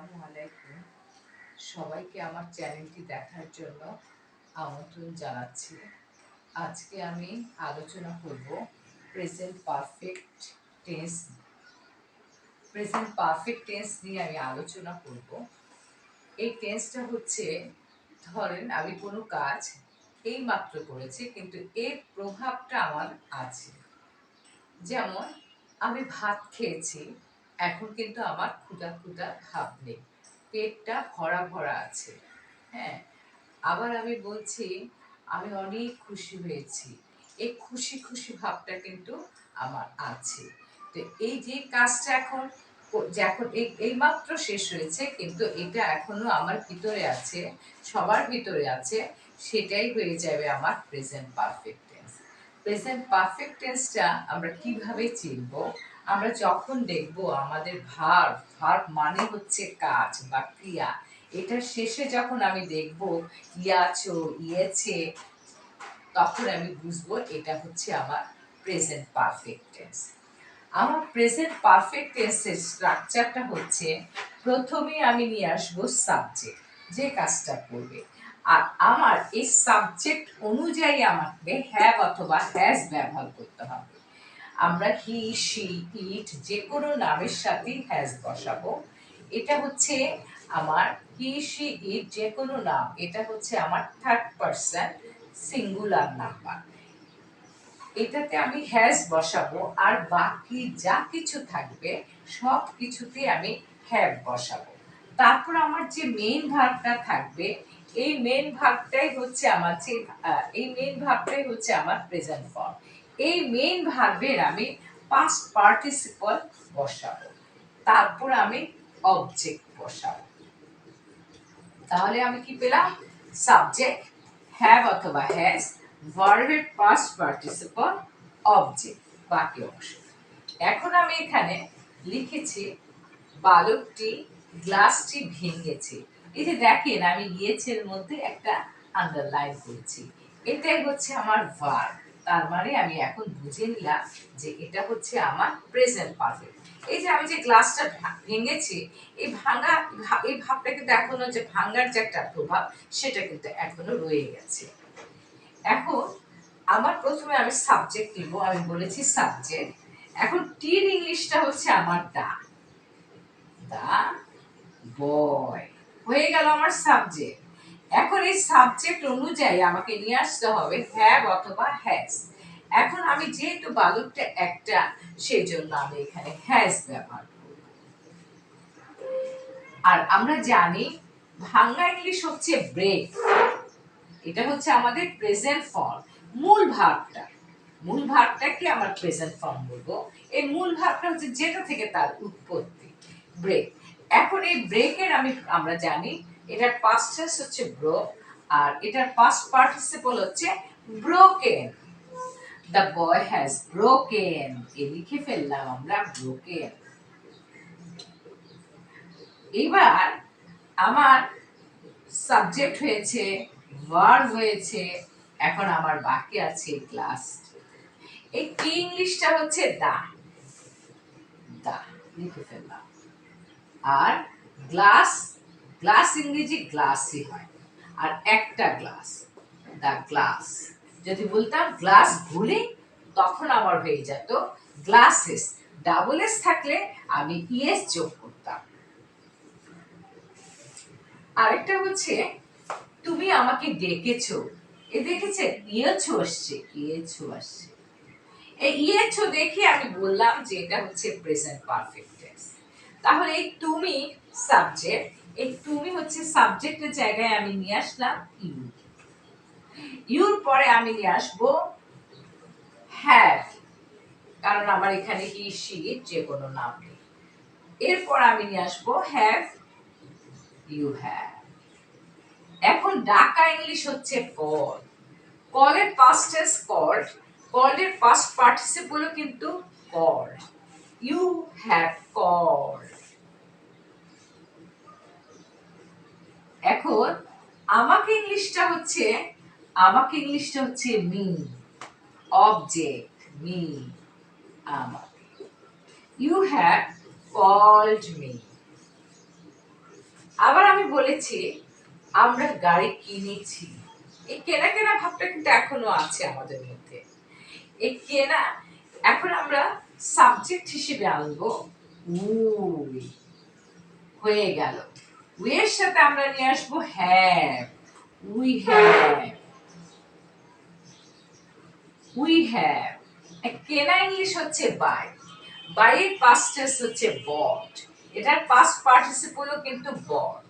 আসসালামু আলাইকুম। সবাইকে আমার চ্যানেলটি দেখার জন্য আমন্ত্রণ জানাচ্ছি। আজকে আমি আলোচনা করব present perfect tense. Present perfect tense নিয়ে আমি আলোচনা করব। এই টেন্সটা হচ্ছে, ধরেন আমি কোনো কাজ এইমাত্র করেছি কিন্তু এর প্রভাবটা আমার আছে। যেমন আমি ভাত খেয়েছি, এখন কিন্তু আমার ক্ষুধা ক্ষুধা ভাব নেই, পেটটা ভরা ভরা আছে। হ্যাঁ, আবার আমি বলছি আমি অনেক খুশি হয়েছি, এই খুশি খুশি ভাবটা কিন্তু আমার আছে। তো এই যে কাজটা এখন যখন এই মাত্র শেষ হয়েছে কিন্তু এটা এখনো আমার ভিতরে আছে, সবার ভিতরে আছে, সেটাই হয়ে যাবে আমার present perfect tense. Present perfect টেন্সটা আমরা কিভাবে চিনব? আমরা যখন দেখব আমাদের ভার্ব, ভার্ব মানে হচ্ছে কাজ বা ক্রিয়া, এটার শেষে যখন আমি দেখব ইয়াছো, ইয়েছে, তখন আমি বুঝবো এটা হচ্ছে আমার প্রেজেন্ট পারফেক্ট টেন্স। আমার প্রেজেন্ট পারফেক্ট টেন্সের স্ট্রাকচারটা হচ্ছে, প্রথমে আমি নিয়ে আসবো সাবজেক্ট, যে কাজটা করবে, আর আমার এই সাবজেক্ট অনুযায়ী আমাকে হ্যাভ অথবা হ্যাজ ব্যবহার করতে হবে। আমরা হি, শি, ইট যে কোনো নামের সাথেই হ্যাজ বসাবো। এটা হচ্ছে আমার হি, শি, ইট যে কোনো নাম, এটা হচ্ছে আমার থার্ড পারসন সিঙ্গুলার নাম্বার, এটাতে আমি হ্যাজ বসাবো, আর বাকি যা কিছু থাকবে সব কিছুতে আমি হ্যাভ বসাবো। তারপর আমার যে মেইন ভার্বটা থাকবে, এই মেইন ভার্বটাই হচ্ছে আমার প্রেজেন্ট ফর্ম। এই মেইন ভার্বের আমি পাস্ট পার্টিসিপল বসাবো, তারপর আমি অবজেক্ট বসাবো। তাহলে আমি কি পেলাম? সাবজেক্ট, হ্যাভ অথবা হ্যাজ, ভার্বের পাস্ট পার্টিসিপল, অবজেক্ট, বাকি অংশ। এখন আমি এখানে লিখেছি বালকটি গ্লাসটি ভেঙেছে। এই যে দেখেন আমি গিয়েছের মধ্যে একটা আন্ডারলাইন করেছি, এটাই হচ্ছে আমার ভার্ব। তার মানে আমি এখন বুঝে নিলাম যে এটা হচ্ছে আমার প্রেজেন্ট পারফেক্ট। এই যে আমি যে গ্লাসটা ভেঙেছি, এই ভাঙা, এই ভাবটা কিন্তু এখনো, যে ভাঙার যে একটা প্রভাব, সেটা কিন্তু এখনো রয়ে গেছে। এখন আমার প্রথমে আমি সাবজেক্ট নিব, আমি বলেছি সাবজেক্ট। এখন টির ইংলিশটা হচ্ছে আমার দা, দা বয়, হয়ে গেল আমার সাবজেক্ট। এখন এই সাবজেক্ট অনুযায়ী আমাকে নিয়ে আসতে হবে হ্যাভ অথবা হ্যাজ। এখন আমি যেহেতু বালকটা একটা, সেই জন্য আমি এখানে হ্যাজ ব্যবহার করব। আর আমরা জানি ভাঙা ইংলিশ হচ্ছে ব্রেক, এটা হচ্ছে আমাদের প্রেজেন্ট ফর্ম। মূল ভার্বটাকে আমার প্রেজেন্ট ফর্ম বলবো। এই মূল ভার্বটা হচ্ছে যেটা থেকে তার উৎপত্তি, ব্রেক। এখন এই ব্রেকের আমরা জানি এটার পাস্ট টেন্স হচ্ছে ব্রোক, আর এটার পাস্ট পার্টিসিপল হচ্ছে broken. The boy has broken, এ লিখে ফেললাম আমরা ব্রোকেন। এবার আমার সাবজেক্ট হয়েছে, ভার্ব হয়েছে, এখন আমার বাকি আছে ক্লাস। এই কি ইংলিশটা হচ্ছে দা, দা লিখে ফেললাম। আর গ্লাস, গ্লাস ইংরেজি গ্লাসই হয়, আর একটা গ্লাস, দা গ্লাস। যদি বলতাম গ্লাস ভুলে, তখন আমার হয়ে যেত গ্লাসেস, ডাবল এস থাকলে আমি ইএস যোগ করতাম। আরেকটা হচ্ছে তুমি আমাকে ডেকেছো, এ দেখেছে ইয়েছো আসছে, ইয়েছো আসছে। এই ইয়েছো দেখে আমি বললাম যে এটা হচ্ছে প্রেজেন্ট পারফেক্ট টেন্স। তাহলে এই তুমি সাবজেক্ট, এই তুমি হচ্ছে সাবজেক্টের জায়গায় আমি নিয়ে আসলাম ইউ, ইউর পরে আমি নিয়ে আসবো হ্যাভ, কারণ আমার এখানে হি, শি, যে কোনো নাম নেই। এরপর আমি নিয়ে আসবো হ্যাভ, ইউ হ্যাভ। এখন ডাকা ইংলিশ হচ্ছে কল, কলের পাস্ট টেন্স কল্ড, কল্ডের পাস্ট পার্টিসিপলও কিন্তু কল্ড, ইউ হ্যাভ কল্ড। এখন আমাকে ইংলিশটা হচ্ছে মি, অবজেক্ট মি, আমাকে। You have called me. বলেছি আমরা গাড়ি কিনেছি, এই কেনা কেনা ভাবটা কিন্তু এখনো আছে আমাদের মধ্যে। এই কেনা এখন আমরা সাবজেক্ট হিসেবে আনবো উই, হয়ে গেল। উই এর সাথে আমরা নিয়ে আসবো have, we have, we have. কেনা ইংলিশ হচ্ছে বাই, বাই এর পাস্ট টেন্স হচ্ছে বট, এটার পাস্ট পার্টিসিপলও কিন্তু bought.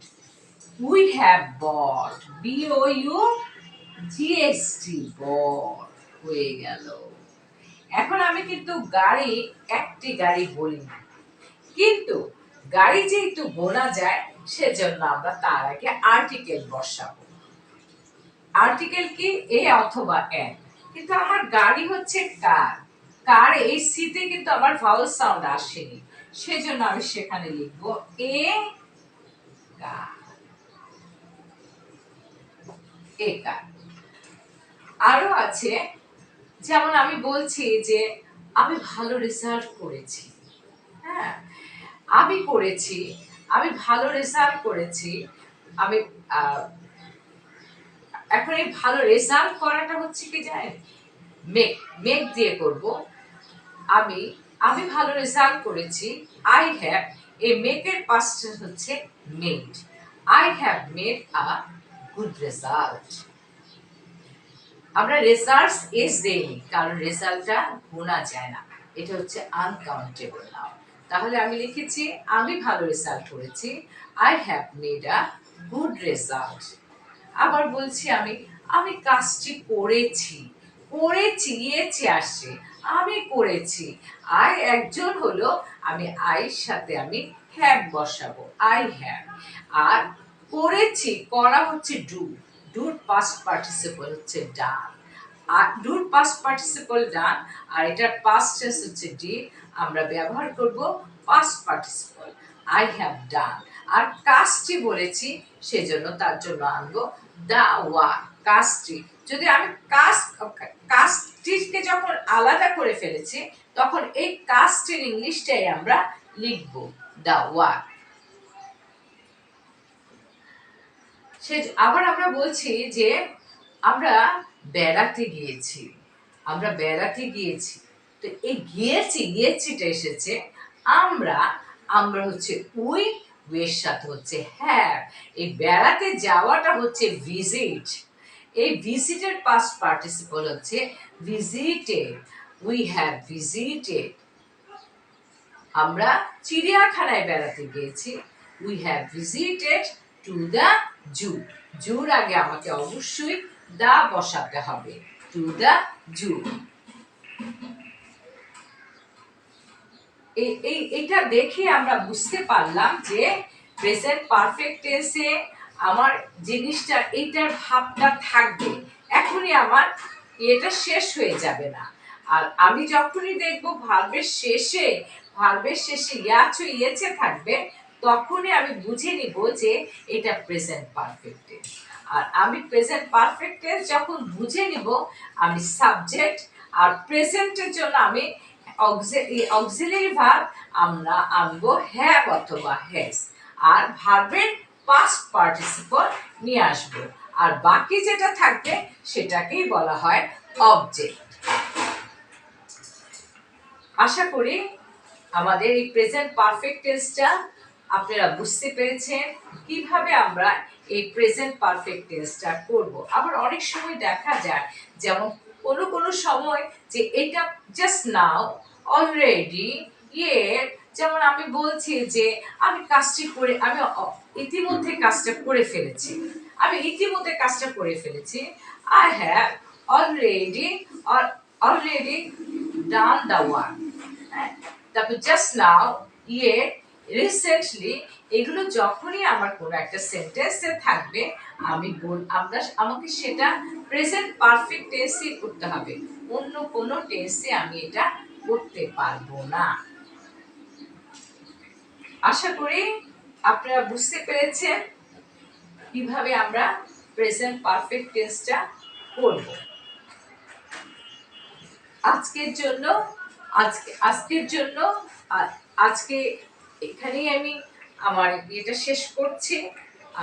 We have bought, B O U GHT, bought, হয়ে গেল। এখন আমি কিন্তু গাড়ি, একটি গাড়ি বলি না, কিন্তু গাড়ি যেহেতু বোনা যায় সেজন্য আমরা তার আগে আর্টিকেল বসাবো। আর্টিকেল কি এ অথবা এন, কিন্তু আমার গাড়ি হচ্ছে কার, কার এই সিতে কিন্তু আমার ভাওয়েল সাউন্ড আসেনি, সেজন্য আমি সেখানে লিখবো এ কার, এ কার। আরো আছে, যেমন আমি বলছি যে আমি ভালো রেজাল্ট করেছি, হ্যাঁ আমি করেছি, আমি ভালো রেজাল্ট করেছি, আমি এখন এই ভালো রেজাল্ট করাটা হচ্ছে কি জানেন, মেক, মেক দিয়ে করব। আমি আমি ভালো রেজাল্ট করেছি, আই হ্যাভ, এই মেকের পাস্ট হচ্ছে made, I have made a good result. আমরা রেজাল্টস এস দেইনি কারণ রেজাল্টটা গোনা যায় না, এটা হচ্ছে আনকাউন্টেবল নাও। তাহলে আমি লিখেছি আমি ভালো রেজাল্ট করেছি, I have made a good result. আবার বলছি আমি আমি কাজটি করেছি, করেছি ইয়েছে আসছে, আমি করেছি, আই একজন হলো, আমি আইর সাথে আমি হ্যাভ বসাবো, আই হ্যাভ। আর করেছি, করা হচ্ছে ডু, ডুর পাস্ট পার্টিসিপল হচ্ছে ডান, আর ডুর পাস্ট পার্টিসিপল ডান, আর এটার পাস্ট টেন্স হচ্ছে ডি, আমরা ব্যবহার করব past participle, I have done. আর কাজটি বলেছি সেজন্য তার জন্য আনবো দা ওয়ার্ক, কাজটি। যদি আমি কাজটিকে যখন আলাদা করে ফেলেছি তখন এই কাজটির ইংলিশটাই আমরা লিখব দা ওয়ার্ক। আবার আমরা বলছি যে আমরা বেড়াতে গিয়েছি, আমরা বেড়াতে গিয়েছি, তো এই গিয়েছি, গিয়েছিটা এসেছে আমরা, আমরা হচ্ছে উই, উইয়ের সাথে হচ্ছে হ্যাভ। এই বেড়াতে যাওয়াটা হচ্ছে ভিজিট, এই ভিজিটের পাস্ট পার্টিসিপল হচ্ছে ভিজিটেড, উই হ্যাভ ভিজিটেড। আমরা চিড়িয়াখানায় বেড়াতে গিয়েছি, we have visited to the zoo, জুর আগে আমাকে অবশ্যই দা বসাতে হবে, টু দ্য জু। এইটা দেখে আমরা বুঝতে পারলাম যে প্রেজেন্ট পারফেক্ট টেন্সে আমার জিনিসটা, এইটার ভাবটা থাকবে, এখনই আমার এটা শেষ হয়ে যাবে না। আর আমি যখনই দেখবো ভার্বের শেষে, ভার্বের শেষে ইয়াচু ইয়েছে থাকবে, তখনই আমি বুঝে নিব যে এটা প্রেজেন্ট পারফেক্ট টেন্স। আর আমি প্রেজেন্ট পারফেক্ট টেন্স যখন বুঝে নিব, আমি সাবজেক্ট আর প্রেজেন্টের জন্য আমি অক্সিলারি ভার্ব আমরা আনবো হ্যাভ অথবা হ্যাজ, আর ভার্বের পাস্ট পার্টিসিপল নিয়ে আসবো, আর বাকি যেটা থাকবে সেটাকেই বলা হয় অবজেক্ট। আশা করি আমাদের এই প্রেজেন্ট পারফেক্ট টেন্সটা আপনারা বুঝতে পেরেছেন কিভাবে আমরা এই প্রেজেন্ট পারফেক্ট টেন্সটা করব। আবার অনেক সময় দেখা যায়, যেমন কোনো কোনো সময় যে এটা জাস্ট নাও, অলরেডি, ইয়েট, যেমন আমি বলছি যে আমি কাজটি করে, আমি ইতিমধ্যে কাজটা করে ফেলেছি, আমি ইতিমধ্যে কাজটা করে ফেলেছি, I have already, already done the work. তারপর জাস্ট নাও, ইয়েট, রিসেন্টলি, এগুলো যখনই আমার কোনো একটা সেন্টেন্সে থাকবে আমাকে সেটা প্রেজেন্ট পারফেক্ট টেন্সে করতে হবে, অন্য কোনো টেন্সে আমি এটা করতে পারবো না। আশা করি আপনারা বুঝতে পেরেছেন কিভাবে আমরা প্রেজেন্ট পারফেক্ট টেন্সটা করব। আজকের জন্য আজকে এখানেই আমি আমার এটা শেষ করছি।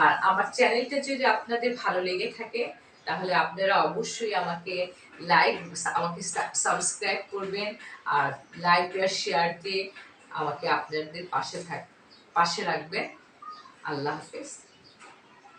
আর আমার চ্যানেলটা যদি আপনাদের ভালো লেগে থাকে তাহলে আপনারা অবশ্যই আমাকে সাবস্ক্রাইব করবেন, আর লাইক আর শেয়ার দিয়ে আমাকে আপনাদের পাশে রাখবেন। আল্লাহ হাফেজ।